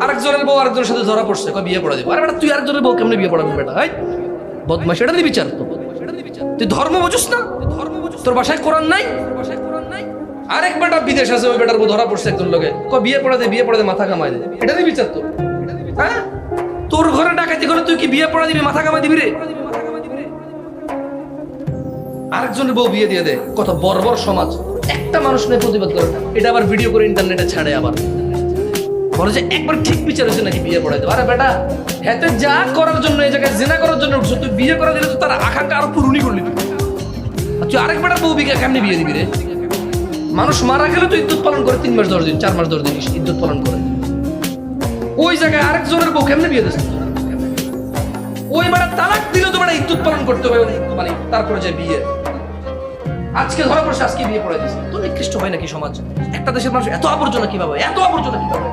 আরেকজনের বউ আরেকজনের সাথে ধরা পড়ছে, কয় বিয়ে পড়া দিব। আরে বেটা তুই আরেকজনের বউ কেমনে বিয়ে পড়াবি বেটা? এই বদমাশ, এটারই বিচার তো। তুই ধর্ম বুঝিস না? তোর বাসায় কোরআন নাই? আরেক বেটা বিদেশ আছে, ওই বেটার বউ ধরা পড়ছে একজন লোকে, কয় বিয়ে পড়া দে মাথা কামাই দে। এটারই বিচার তো? হ্যাঁ, তোর ঘরে ডাকাতি করে তুই কি বিয়ে পড়া দিবি, মাথা কামাই দিবি রে? আরেকজনের বউ বিয়ে দিয়ে দে। কত বর্বর সমাজ, একটা মানুষ নেই প্রতিবাদ করে না। এটা আবার ভিডিও করে ইন্টারনেটে ছাড়ে, আবার বলে যে একবার ঠিক বিচার হয়েছে নাকি বিয়ে পড়াই দেবো। আরে বেটা, হেতে যা করার জন্য এই জায়গায় জেনা করার জন্য উঠছো, তুই বিয়ে করে দিলে তো তার আকাঙ্ক্ষা আরো পূরণই করলি। তুই আরেক বেটা বউ বিকে কেমনি বিয়ে দিবি রে? মানুষ মারা গেলে তো ইদ্যুৎ পালন করে 3 মাস 10 দিন, 4 মাস 10 দিন ইদ্যুৎ পালন করে। ওই জায়গায় আরেকজনের বউ কেমনে বিয়ে দিচ্ছে? ওই বেটা তালাক দিলে তো বেটা ইদ্যুৎ পালন করতে হবে, মানে তারপরে যে বিয়ে। আজকে ধরা পড়ছে, আজকে বিয়ে পড়াই দিচ্ছে। তো নিকৃষ্ট হয় নাকি সমাজ? একটা দেশের মানুষ এত আবর্জনা কিভাবে, এত আবর্জনা কিভাবে?